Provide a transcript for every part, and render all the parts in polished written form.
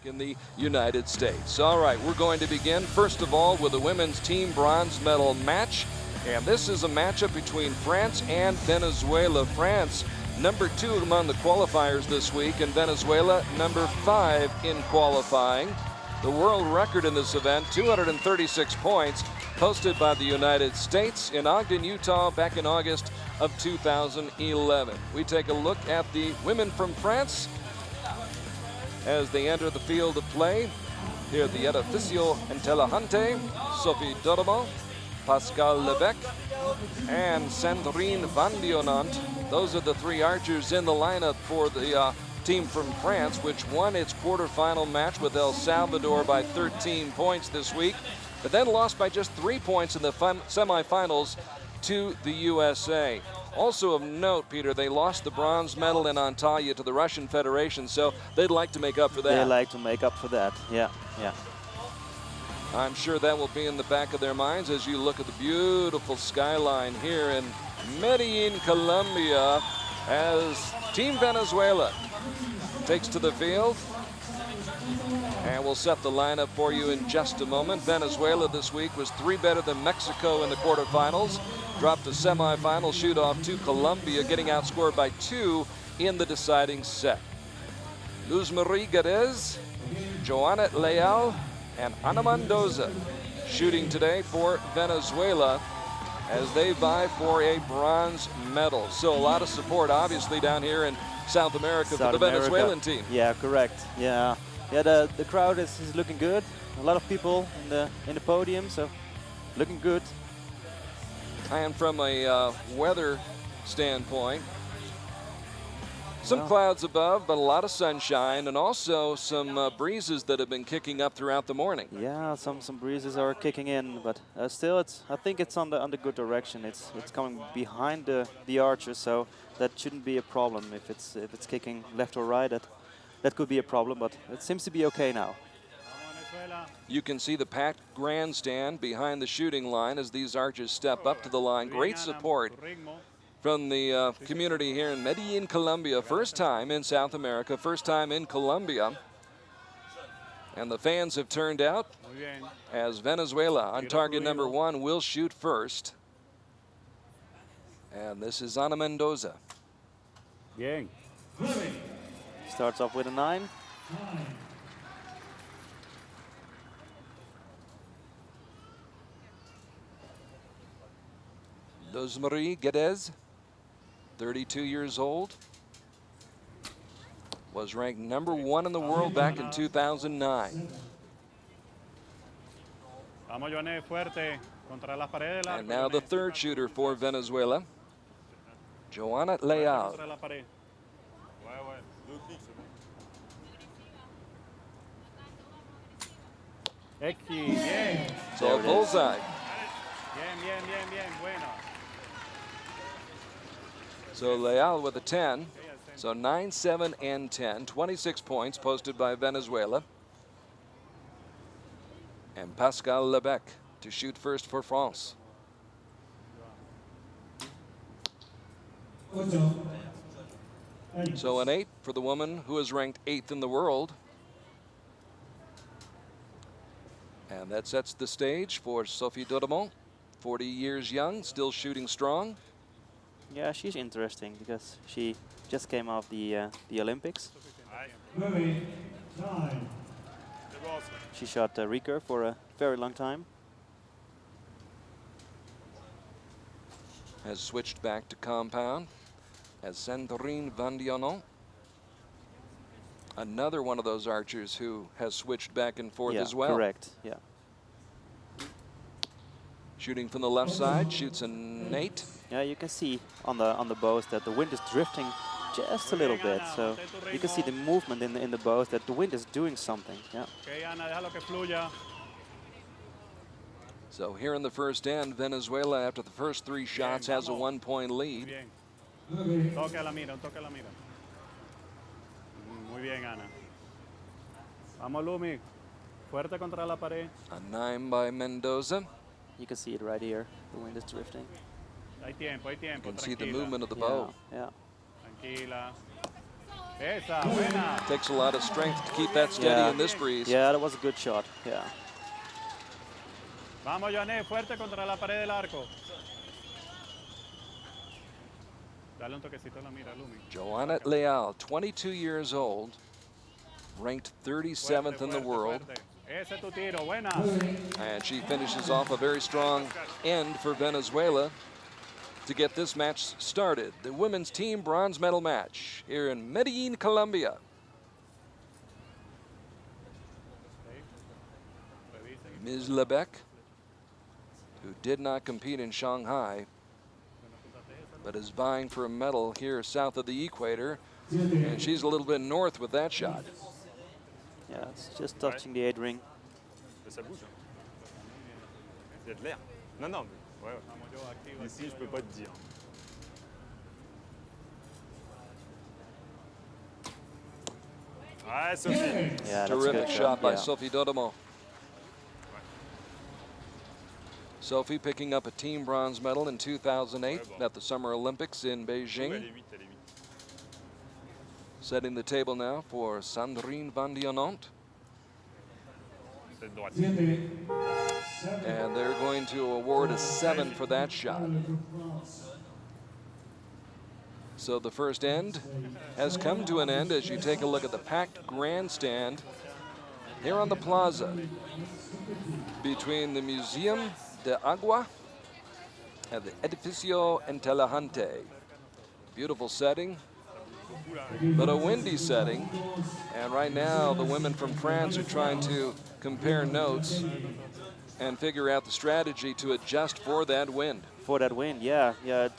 in the United States. All right, we're going to begin first of all with the women's team bronze medal match. And this is a matchup between France and Venezuela. France, number 2 among the qualifiers this week, and Venezuela, number 5 in qualifying. The world record in this event, 236 points, posted by the United States in Ogden, Utah, back in August of 2011. We take a look at the women from France as they enter the field of play. Here the Edificio Inteligente, Sophie Dodemo, Pascal Lebec, and Sandrine Van Dionant. Those are the 3 archers in the lineup for the team from France, which won its quarterfinal match with El Salvador by 13 points this week, but then lost by just 3 points in the semifinals to the USA. Also of note, Peter, they lost the bronze medal in Antalya to the Russian Federation, so they'd like to make up for that. They like to make up for that, yeah. I'm sure that will be in the back of their minds as you look at the beautiful skyline here in Medellin, Colombia, as Team Venezuela takes to the field. And we'll set the lineup for you in just a moment. Venezuela this week was 3 better than Mexico in the quarterfinals. Dropped a semifinal shoot-off to Colombia, getting outscored by 2 in the deciding set. Luz Marie Gadez, Joana Leal, and Ana Mendoza shooting today for Venezuela as they vie for a bronze medal. So a lot of support, obviously, down here in South America for the Venezuelan team. Yeah, correct. Yeah, the crowd is looking good. A lot of people in the podium, so looking good. And from a weather standpoint, some clouds above, but a lot of sunshine, and also some breezes that have been kicking up throughout the morning. Yeah, some breezes are kicking in, but still, I think it's on the good direction. It's coming behind the archers, so that shouldn't be a problem. If it's kicking left or right, that could be a problem, but it seems to be okay now. You can see the packed grandstand behind the shooting line as these archers step up to the line. Great support from the community here in Medellin, Colombia. First time in South America, first time in Colombia. And the fans have turned out as Venezuela on target number 1 will shoot first. And this is Ana Mendoza. Bien. Starts off with a 9. Luz Marie Gadez, 32 years old, was ranked number 1 in the world back in 2009. And now the 3rd shooter for Venezuela, Joana Leal. So a bullseye. So Leal with a 10. So 9, 7, and 10. 26 points posted by Venezuela. And Pascal Lebec to shoot first for France. So an 8 for the woman who is ranked 8th in the world. And that sets the stage for Sophie Dodemo, 40 years young, still shooting strong. Yeah, she's interesting because she just came off the Olympics. She shot recurve for a very long time. Has switched back to compound as Sandrine Van Dionant. Another one of those archers who has switched back and forth as well. Correct, yeah. Shooting from the left side, shoots an 8. Yeah, you can see on the bows that the wind is drifting just a little bit, so you can see the movement in the bows that the wind is doing something. Yeah. So here in the first end, Venezuela, after the first 3 shots, has a 1-point lead. Muy bien, Ana. Vamos, Lumi. Fuerte contra la pared. A 9 by Mendoza. You can see it right here. The wind is drifting. Hay tiempo, hay tiempo. You can see the movement of the bow. Yeah. Tranquila. Esa, buena. Takes a lot of strength to keep that steady in this breeze. Yeah, that was a good shot. Yeah. Vamos, Joanet, fuerte contra la pared del arco. Dale un toquecito a la mira, Lumi. Joanette Leal, 22 years old, ranked 37th Fuerte, in the fuerte, world. fuerte. Ese tu tiro, buena. And she finishes off a very strong end for Venezuela to get this match started. The women's team bronze medal match here in Medellin, Colombia. Ms. Lebec, who did not compete in Shanghai, but is vying for a medal here south of the equator. And she's a little bit north with that shot. Yeah, it's just touching the 8 ring. Ça bouge. Il y a de l'air. Non, non, mais ouais. Ici, je peux pas te dire. Ouais, Sophie. Yeah, that's a Terrific good shot by yeah. Sophie Dodemont. Sophie picking up a team bronze medal in 2008 at the Summer Olympics in Beijing. Elle est 8, elle est 8. Setting the table now for Sandrine Van Dionant. C'est de droite. And they're going to award a 7 for that shot. So the first end has come to an end as you take a look at the packed grandstand here on the plaza between the Museum de Agua and the Edificio Inteligente. Beautiful setting, but a windy setting. And right now, the women from France are trying to compare notes and figure out the strategy to adjust for that wind. For that wind, yeah, yeah.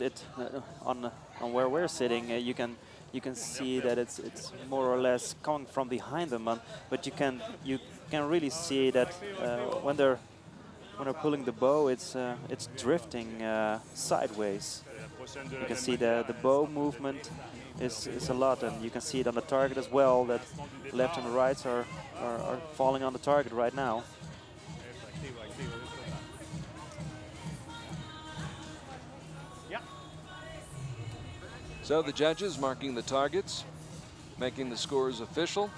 On where we're sitting, you can see that it's more or less coming from behind them, but you can really see that when they're pulling the bow, it's drifting sideways. You can see the bow movement is a lot, and you can see it on the target as well, that left and rights are falling on the target right now. So the judges marking the targets, making the scores official.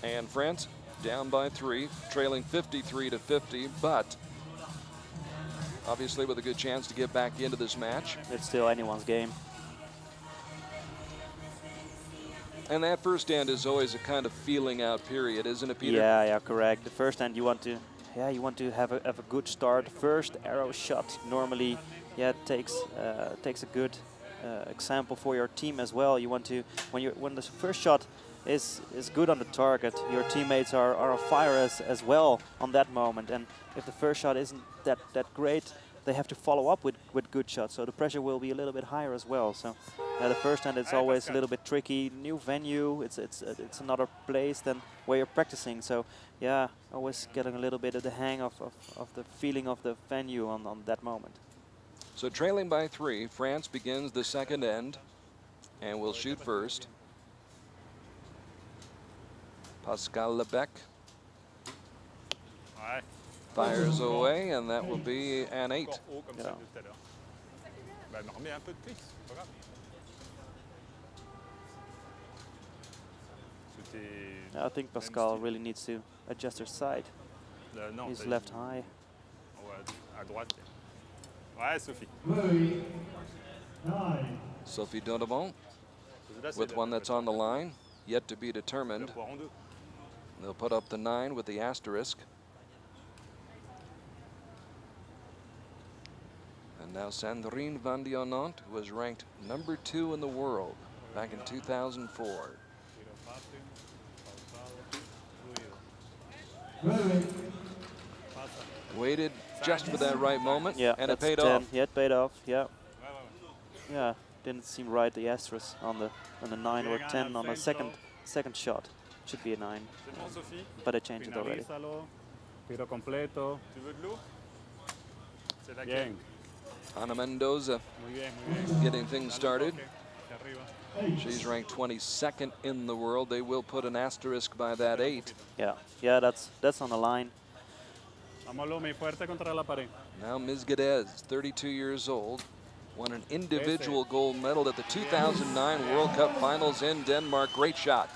And France down by 3, trailing 53-50, but obviously with a good chance to get back into this match. It's still anyone's game. And that first end is always a kind of feeling out period, isn't it, Peter? Yeah, yeah, correct. The first end you want to have a good start. First arrow shot normally, yeah, takes a good example for your team as well. You want to when the first shot is good on the target, your teammates are on fire as well on that moment. And if the first shot isn't that great, they have to follow up with good shots. So the pressure will be a little bit higher as well. So the first hand it's always a little bit tricky. New venue, it's another place than where you're practicing. So yeah, always getting a little bit of the hang of the feeling of the venue on that moment. So trailing by 3, France begins the second end and will shoot first. Pascal Lebec fires away, and that will be an 8. Yeah. I think Pascal really needs to adjust her side. He's left high. Ouais, Sophie. Sophie Dodemont with one that's on the line, yet to be determined. They'll put up the 9 with the asterisk. And now Sandrine Van Dionant, who was ranked number 2 in the world back in 2004. Waited just for that right moment, Yeah, and it paid 10. off. Yeah, it paid off. Yeah. Yeah, didn't seem right, the asterisk on the 9 or 10 on the second shot. Should be a 9. But I changed it already. Tiro completo. Tu veux de l'eau? C'est laquelle? Bien. Ana Mendoza Muy bien, muy bien. getting things started. Hacia arriba. She's ranked 22nd in the world. They will put an asterisk by that 8. Yeah, yeah, that's on the line. Vamos, Lumi, fuerte contra la pared. Now Ms. Gedez, 32 years old, Won an individual gold medal at the 2009 World Cup Finals in Denmark. Great shot.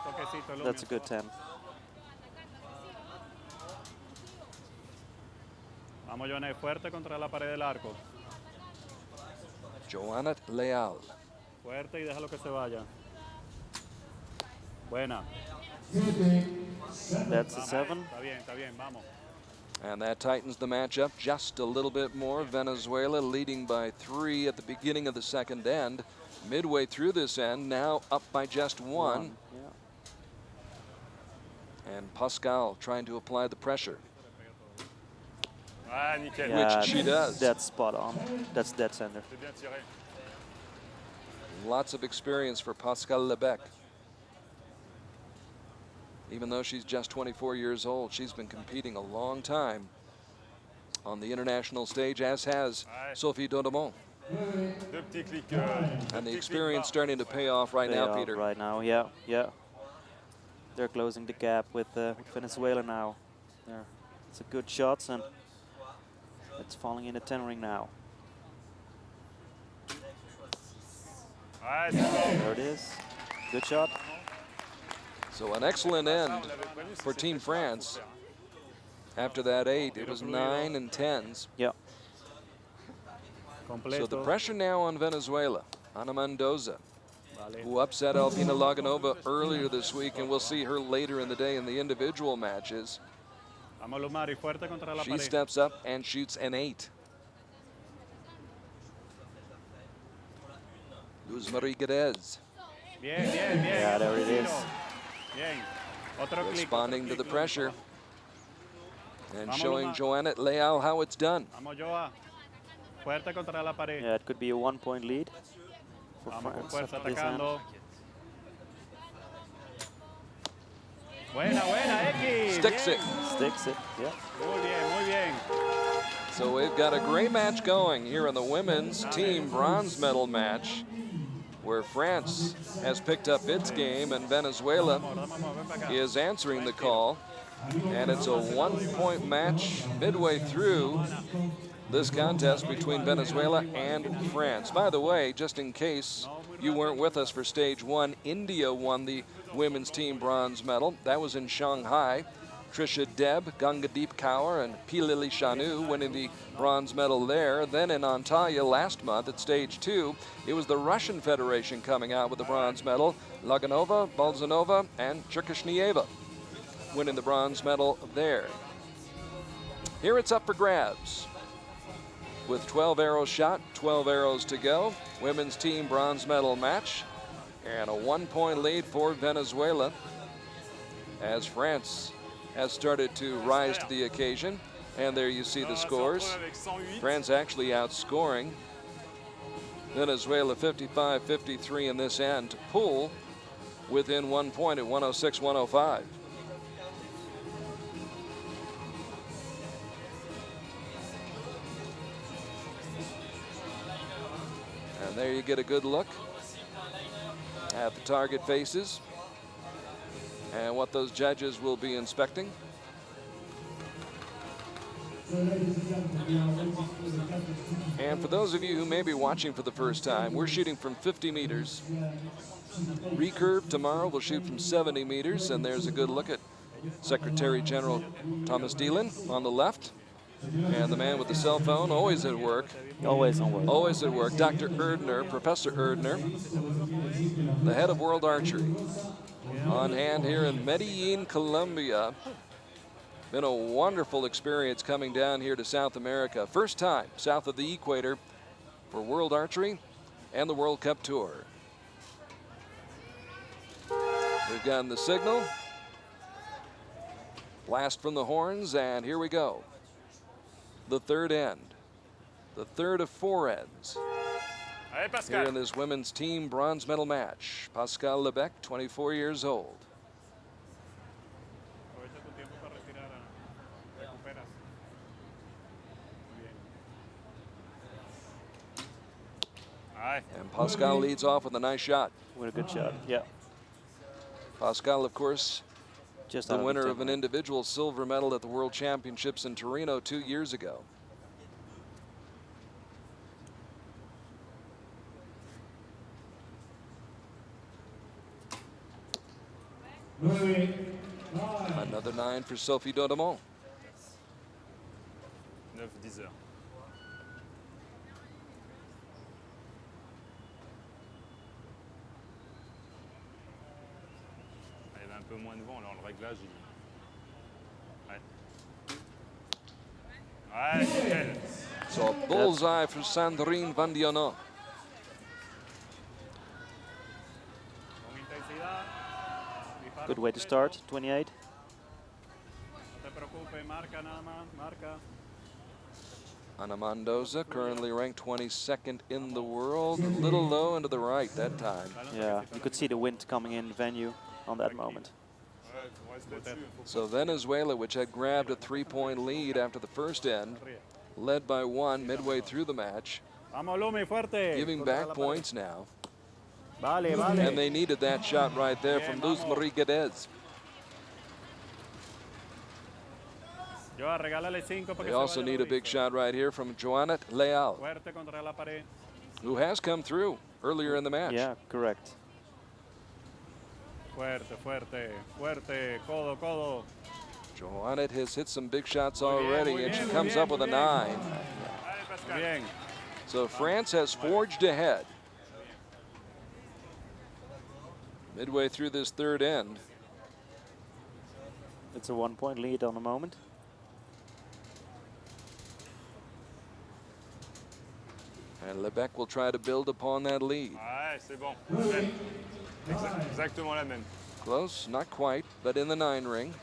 Toquecito, Lumi. That's a good 10. Vamos, Joana, fuerte contra la pared del arco. Joana Leal. Fuerte y déjalo que se vaya. Buena. That's a 7. Está bien, vamos. And that tightens the matchup just a little bit more. Venezuela leading by 3 at the beginning of the second end. Midway through this end, now up by just 1. Yeah. And Pascal trying to apply the pressure. Ah, nickel. Yeah, Which she does. That's spot on. That's dead center. C'est bien tiré. Lots of experience for Pascal Lebec. Even though she's just 24 years old, she's been competing a long time on the international stage, as has Sophie Dodemont. Deux petits clics. And the experience starting to pay off right now, Peter. Right now, yeah. They're closing the gap with Venezuela now. It's a good shots, and it's falling in the 10 ring now. Ouais, c'est bon. There it is. Good shot. So an excellent end for Team France. After that 8, it was 9 and 10s. Yeah. So the Completo. pressure now on Venezuela. Ana Mendoza, Vale. who upset Albina Laganova earlier this week, and we'll see her later in the day in the individual matches. Vamos, Lumari, fuerte contra la She pared. steps up and shoots an 8. Luz Marie Guedes Bien. Yeah, there it is. Bien. Otro clic. responding to the pressure and Vamos, showing Luma. Joana Leal how it's done. Vamos, Joa. Fuerte contra la pared. Yeah, it could be a 1-point lead for Vamos con France fuerza at this end. atacando. Buena, X. Sticks it. Sticks it, yeah. Muy bien. So we've got a great match going here in the women's team bronze medal match, where France has picked up its game and Venezuela Vamos, ven para acá. is answering the call. And it's a 1-point match midway through this contest between Venezuela and France. By the way, just in case you weren't with us for stage 1, India won the women's team bronze medal. That was in Shanghai. Trisha Deb, Gangadeep Kaur, and Pilili Shanu winning the bronze medal there. Then in Antalya last month at stage 2, it was the Russian Federation coming out with the bronze medal. Laganova, Balzanova, and Cherkashnieva winning the bronze medal there. Here it's up for grabs. With 12 arrows shot, 12 arrows to go. Women's team bronze medal match. And a 1-point lead for Venezuela as France has started to rise to the occasion. And there you see the scores. France actually outscoring Venezuela 55-53 in this end to pull within 1 point at 106-105. And there you get a good look at the target faces and what those judges will be inspecting. And for those of you who may be watching for the first time, we're shooting from 50 meters. Recurve tomorrow will shoot from 70 meters, and there's a good look at Secretary General Thomas Dillon on the left. And the man with the cell phone, always at work. Always on work. Always at work. Dr. Erdner, Professor Erdner, the head of World Archery, on hand here in Medellin, Colombia. Been a wonderful experience coming down here to South America. First time south of the equator for World Archery and the World Cup Tour. We've gotten the signal. Blast from the horns, and here we go. The third end. The third of 4 ends. Allez, Here Pascal. in this women's team bronze medal match. Pascal Lebec, 24 years old. Aprovecha tu tiempo para retirar. Recuperas. Muy bien. Aye. And Pascal leads off with a nice shot. With a good shot, yeah. Pascal, of course, Just the out winner 10 of an ring. individual silver medal at the World Championships in Torino 2 years ago. Another 9 for Sophie Daudemont. 9-10 heures. Il y avait un peu moins de vent, alors le réglage, il... Ouais. Ouais, nickel. So a bullseye for Sandrine Van Dionot. Con intensidad. Dispara Good way to completo. start, 28. No te preocupes, marca nada más, marca. Ana Mendoza, currently ranked 22nd in the world. A little low and to the right that time. Yeah, you could see the wind coming in venue on that moment. Ouais, on reste là-dessus. So Venezuela, which had grabbed a 3-point lead after the first end, led by 1 midway through the match, Vamos, Lumi, fuerte. giving Contra back la pared. points now. Vale, vale. And they needed that shot right there from Luz Marie Guedes. Yo, regálale 5 para They que se also vaya need la a big brisa. shot right here from Joanette Leal, Fuerte contra la pared. who has come through earlier in the match. Yeah, correct. Fuerte, fuerte, fuerte. Codo, codo. Joanette has hit some big shots Muy bien, already, muy and she bien, muy comes bien, up with a muy bien. 9. Allez, Pascal. Bien. So France has forged ahead. Midway through this third end. It's a 1-point lead on the moment. And Lebec will try to build upon that lead. Ouais, c'est bon. Même. Exactement la même. Close, not quite, but in the 9 ring.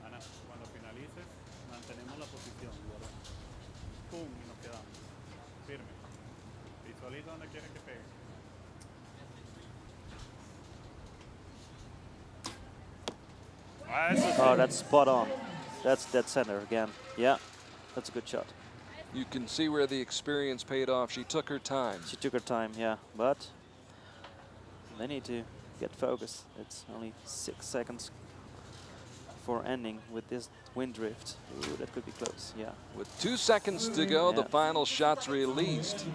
Ana, cuando finalices, mantenemos la posición. ¿Verdad? Pum, y nos quedamos. Firme. Visualiza donde quieres que pegue. Ouais, c'est Oh, that's spot on. That's dead center again. Yeah, that's a good shot. You can see where the experience paid off. She took her time. She took her time, yeah, but they need to get focused. It's only 6 seconds before ending with this wind drift. Ooh, that could be close, yeah. With 2 seconds to go, the Yeah. final shot's released.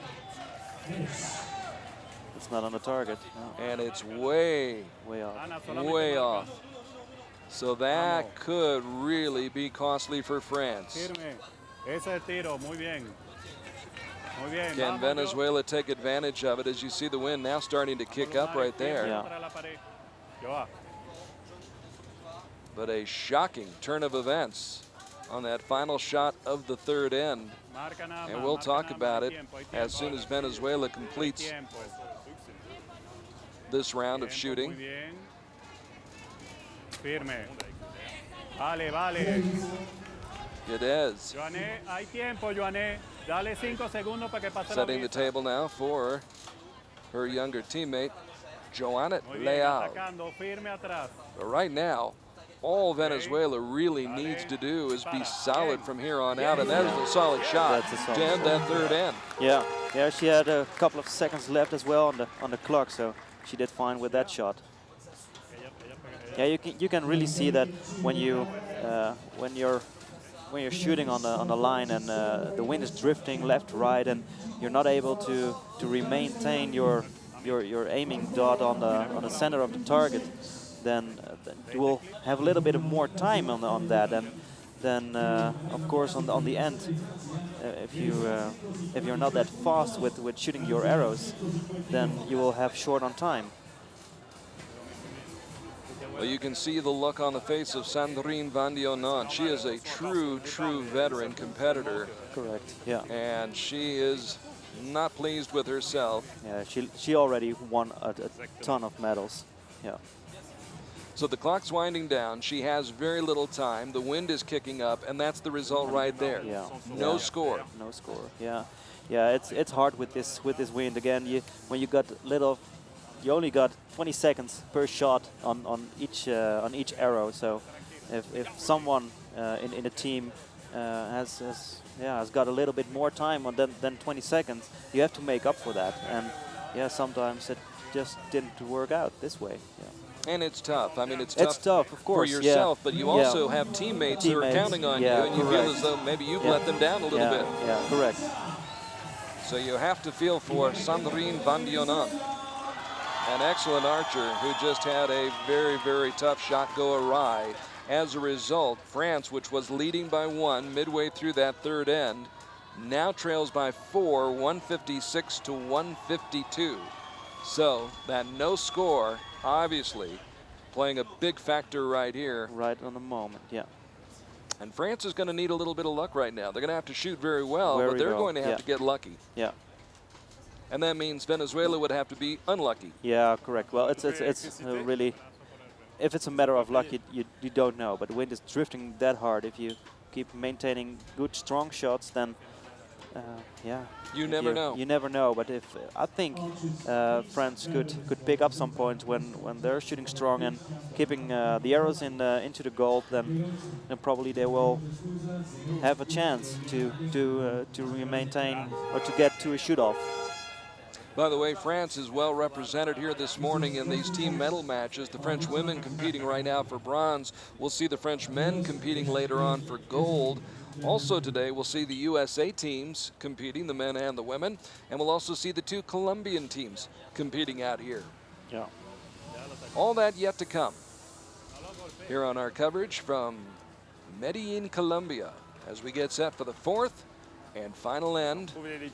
It's not on the target, no, And it's way, way off. Ana, solamente way marca. off. So that could really be costly for France. Firme. Ese es el tiro. Muy bien. Muy bien. Can Vamos, yo. Venezuela take advantage of it? As you see the wind now starting to kick up right there. Yeah. Contra la pared. Yo, But a shocking turn of events on that final shot of the third end. marca nada más, And we'll marca talk nada más. about Hay it tiempo, hay as tiempo. soon as Venezuela Hay completes tiempo. this round of Muy shooting. bien. Firme. Vale, vale. Guedes Joané, hay tiempo, Joané. Dale 5 segundos para que pase la setting the brisa. table now for her younger teammate, Joanette Muy bien, Leal. atacando, firme atrás. But right now, all Venezuela really needs to do is be solid from here on out, and that is a solid shot That's a solid to end shot. that third end. Yeah, yeah, she had a couple of seconds left as well on the clock, so she did fine with that shot. Yeah, you can really see that when you're shooting on the line and the wind is drifting left, right, and you're not able to maintain your aiming dot on the center of the target, then you will have a little bit of more time on that, and then of course on the end, if you're not that fast with shooting your arrows, then you will have short on time. Well, you can see the look on the face of Sandrine Van Dionot. She is a true veteran competitor, Correct. Yeah. and she is not pleased with herself. Yeah. She already won a ton of medals. Yeah. So the clock's winding down. She has very little time. The wind is kicking up, and that's the result right there. Yeah. No Yeah. score. No score. Yeah. Yeah. It's hard with this wind again. When you got little. You only got 20 seconds per shot on each arrow. So if someone in a team has got a little bit more time than 20 seconds, you have to make up for that. And yeah, sometimes it just didn't work out this way. Yeah. And it's tough. I mean, it's tough, of course, for yourself, yeah. but you Yeah. also have teammates who are Teammates, counting on yeah, you, and you feel correct. as though maybe you've Yeah. let them down a little bit. Yeah, correct. So you have to feel for Sandrine Van Dionan, an excellent archer who just had a very, very tough shot go awry. As a result, France, which was leading by 1 midway through that third end, now trails by 4, 156 to 152. So that no score, obviously, playing a big factor right here. Right on the moment, yeah. And France is going to need a little bit of luck right now. They're going to have to shoot very well, but they're going to have to get lucky. Yeah. And that means Venezuela would have to be unlucky. Yeah, correct. Well, it's really, if it's a matter of luck, you don't know. But the wind is drifting that hard. If you keep maintaining good, strong shots, then yeah. You never know. You never know. But if I think France could pick up some points when they're shooting strong and keeping the arrows into the goal, then probably they will have a chance to maintain or to get to a shoot-off. By the way, France is well represented here this morning in these team medal matches. The French women competing right now for bronze. We'll see the French men competing later on for gold. Also today, we'll see the USA teams competing, the men and the women. And we'll also see the 2 Colombian teams competing out here. Yeah. All that yet to come here on our coverage from Medellin, Colombia, as we get set for the 4th and final end. And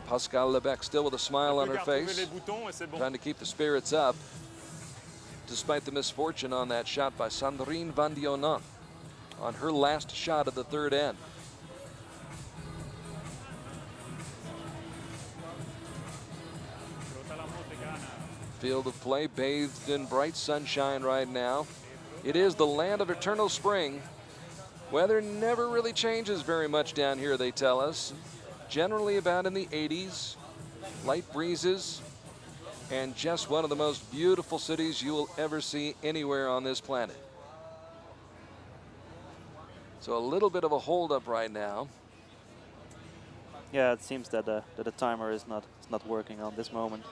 Pascal Lebec still with a smile on her face, trying to keep the spirits up, despite the misfortune on that shot by Sandrine Van Dionan on her last shot of the third end. Field of play bathed in bright sunshine right now. It is the land of eternal spring. Weather never really changes very much down here, they tell us. Generally about in the 80s, light breezes, and just one of the most beautiful cities you will ever see anywhere on this planet. So a little bit of a holdup right now. Yeah, it seems that the timer is not working on this moment.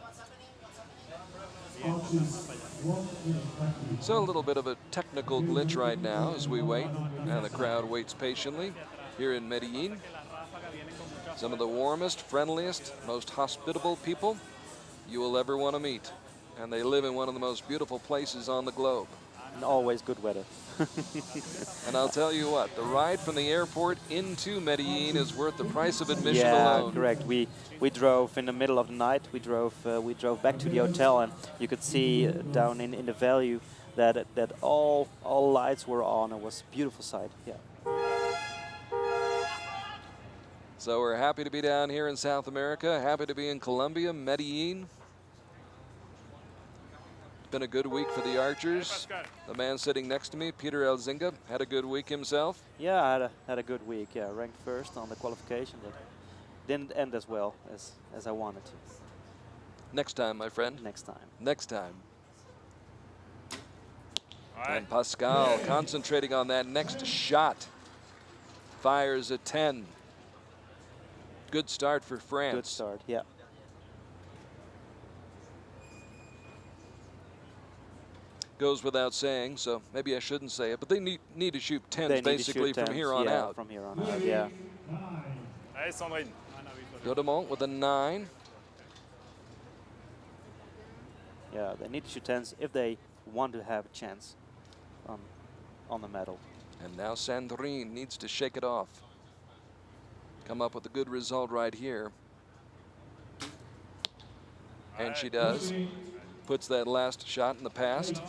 So a little bit of a technical glitch right now as we wait, and the crowd waits patiently here in Medellin. Some of the warmest, friendliest, most hospitable people you will ever want to meet. And they live in one of the most beautiful places on the globe. And always good weather. And I'll tell you what, the ride from the airport into Medellin is worth the price of admission alone. alone. Correct. We drove in the middle of the night. We drove back to the hotel, and you could see down in the valley that all lights were on. It was a beautiful sight. Yeah. So we're happy to be down here in South America. Happy to be in Colombia, Medellin. Been a good week for the archers. The man sitting next to me, Peter ELZINGA, had a good week himself. Yeah, I had a good week. Yeah, ranked first on the qualification, but didn't end as well as I wanted to. Next time, my friend. Next time. Next time. And Pascal concentrating on that next shot. Fires a 10. Good start for France. Good start, yeah. Goes without saying, so maybe I shouldn't say it, but they need to shoot 10s basically from here on out. From here on out, yeah. Allez, Sandrine. Godemont with a 9. Yeah, they need to shoot 10s if they want to have a chance on the medal. And now Sandrine needs to shake it off. Come up with a good result right here. And she does. Puts that last shot in the past.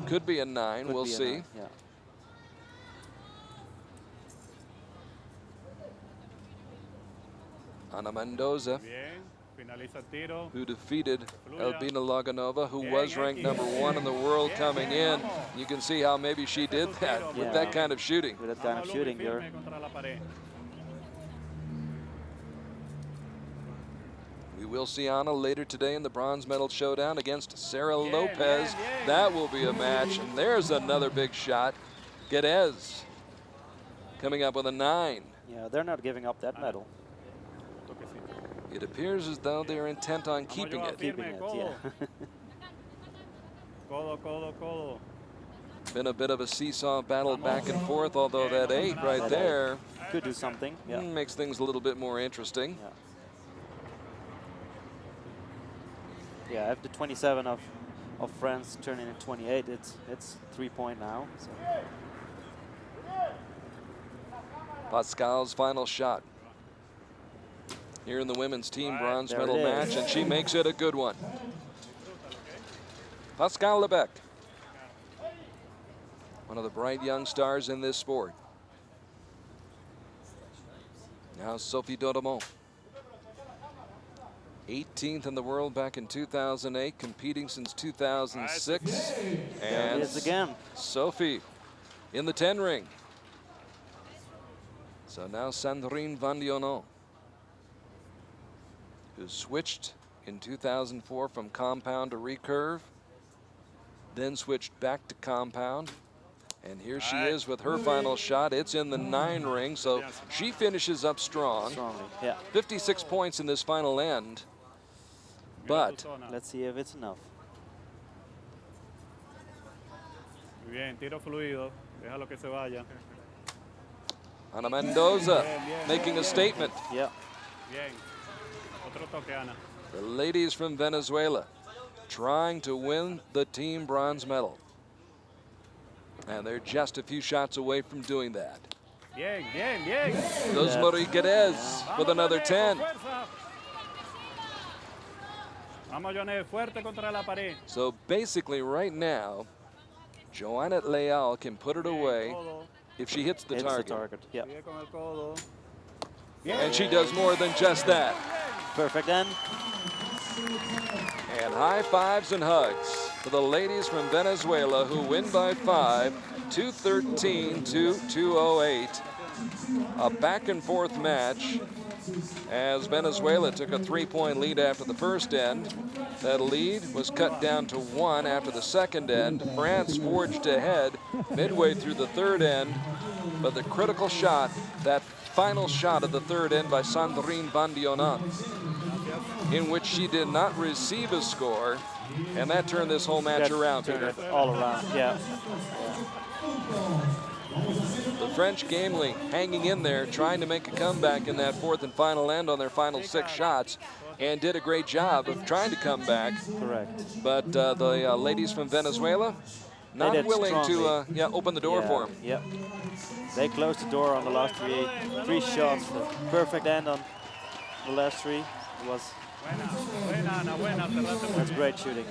Could be a 9, we'll see. 9, yeah. Ana Mendoza, who defeated Albina Laganova, who was ranked #1 in the world coming in. You can see how maybe she did that with that kind of shooting. With that kind of shooting, you're... We will see Ana later today in the bronze medal showdown against Sarah Lopez. That will be a match, and there's another big shot. Guedes coming up with a 9. Yeah, they're not giving up that medal. It appears as though they're intent on keeping it. Keeping it, yeah. Been a bit of a seesaw battle back and forth, although that 8 right there could do something. Yeah. Makes things a little bit more interesting. Yeah, if the 27 of France turning into 28, it's 3-point now. So. Pascal's final shot here in the women's team bronze There medal it is. match, and she makes it a good one. Pascal Lebec, one of the bright young stars in this sport. Now Sophie Dodemont, 18th in the world back in 2008, competing since 2006. There it is again. Sophie in the 10 ring. So now Sandrine Van Dionon, who switched in 2004 from compound to recurve, then switched back to compound. And here she is with her final shot. It's in the 9 ring, so she finishes up strong. Strongly, yeah. 56 points in this final end. But let's see if it's enough. Muy bien, tiro fluido. Déjalo que se vaya. Ana Mendoza making a statement. Yeah. Bien. Otro toque, Ana. The ladies from Venezuela trying to win the team bronze medal. And they're just a few shots away from doing that. Bien, bien, bien. Dos Moriguez with another 10. Vamos, Joannet, fuerte contra la pared. So basically right now, Joannet Leal can put it away if she hits the Hits target. the target, yeah. Sigue con el codo. And she does more than just that. Perfect end. And high fives and hugs for the ladies from Venezuela who win by 5, 213 to 208. A back and forth match as Venezuela took a 3-point lead after the first end. That lead was cut down to 1 after the second end. France forged ahead midway through the third end, but the critical shot, that final shot of the third end by Sandrine Van Dionon, in which she did not receive a score, and that turned this whole match around, Peter. All around, yeah. The French Gameling hanging in there, trying to make a comeback in that fourth and final end on their final 6 shots, and did a great job of trying to come back. Correct. But the ladies from Venezuela, not willing to open the door for them. Yep. They closed the door on the last three shots. The perfect end on the last 3. It was. That's great shooting.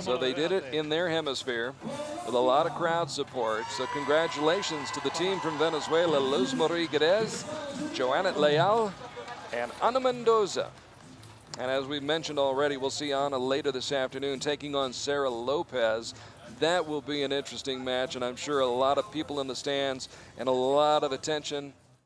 So they did it in their hemisphere with a lot of crowd support. So congratulations to the team from Venezuela, Luz Moriguez, Joannet Leal, and Ana Mendoza. And as we've mentioned already, we'll see Ana later this afternoon taking on Sarah Lopez. That will be an interesting match, and I'm sure a lot of people in the stands and a lot of attention